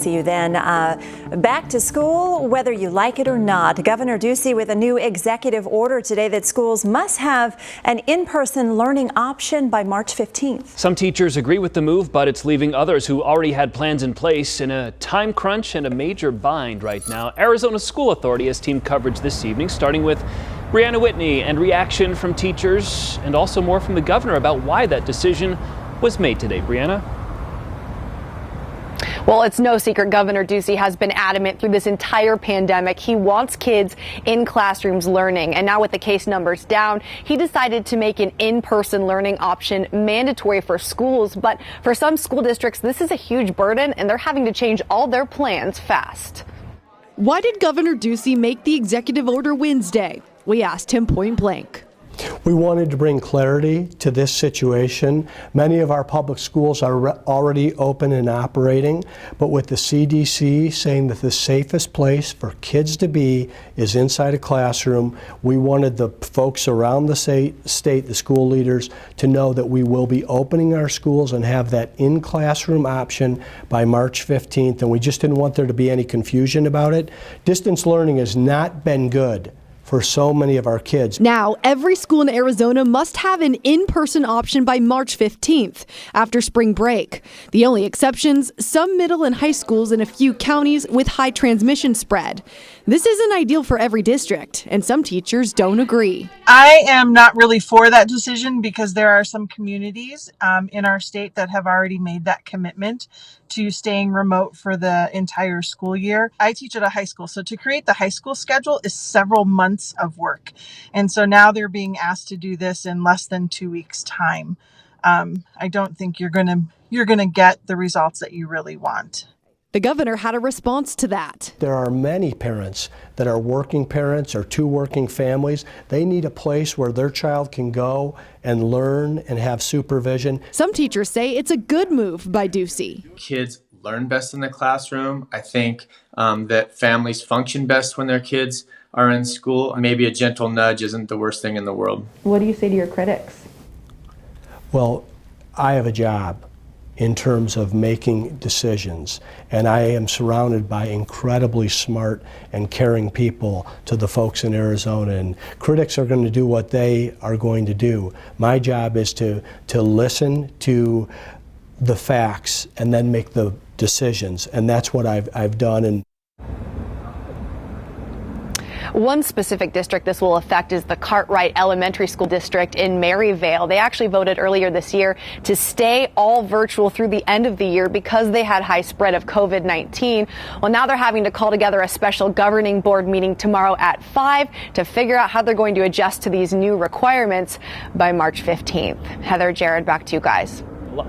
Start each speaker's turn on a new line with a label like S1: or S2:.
S1: See you then. Back to school, whether you like it or not. Governor Ducey with a new executive order today that schools must have an in-person learning option by March 15th.
S2: Some teachers agree with the move, but it's leaving others who already had plans in place in a time crunch and a major bind right now. Arizona School Authority has team coverage this evening, starting with Brianna Whitney and reaction from teachers and also more from the governor about why that decision was made today. Brianna?
S3: Well, it's no secret Governor Ducey has been adamant through this entire pandemic. He wants kids in classrooms learning. And now with the case numbers down, he decided to make an in-person learning option mandatory for schools. But for some school districts, this is a huge burden and they're having to change all their plans fast.
S4: Why did Governor Ducey make the executive order Wednesday? We asked him point blank.
S5: We wanted to bring clarity to this situation. Many of our public schools are already open and operating, but with the CDC saying that the safest place for kids to be is inside a classroom, we wanted the folks around the state, the school leaders, to know that we will be opening our schools and have that in-classroom option by March 15th, and we just didn't want there to be any confusion about it. Distance learning has not been good for so many of our kids.
S4: Now, every school in Arizona must have an in-person option by March 15th, after spring break. The only exceptions, some middle and high schools in a few counties with high transmission spread. This isn't ideal for every district, and some teachers don't agree.
S6: I am not really for that decision because there are some communities in our state that have already made that commitment to staying remote for the entire school year. I teach at a high school, so to create the high school schedule is several months of work. And so now they're being asked to do this in less than 2 weeks' time. I don't think you're gonna get the results that you really want.
S4: The governor had a response to that.
S5: There are many parents that are working parents or two working families. They need a place where their child can go and learn and have supervision.
S4: Some teachers say it's a good move by Ducey.
S7: Kids learn best in the classroom. I think that families function best when their kids are in school. Maybe a gentle nudge isn't the worst thing in the world.
S8: What do you say to your critics?
S5: Well, I have a job in terms of making decisions, and I am surrounded by incredibly smart and caring people to the folks in Arizona, and critics are going to do what they are going to do. My job is to listen to the facts and then make the decisions, and that's what I've done. And
S3: one specific district this will affect is the Cartwright Elementary School District in Maryvale. They actually voted earlier this year to stay all virtual through the end of the year because they had high spread of COVID-19. Well, now they're having to call together a special governing board meeting tomorrow at 5 to figure out how they're going to adjust to these new requirements by March 15th. Heather, Jared, back to you guys.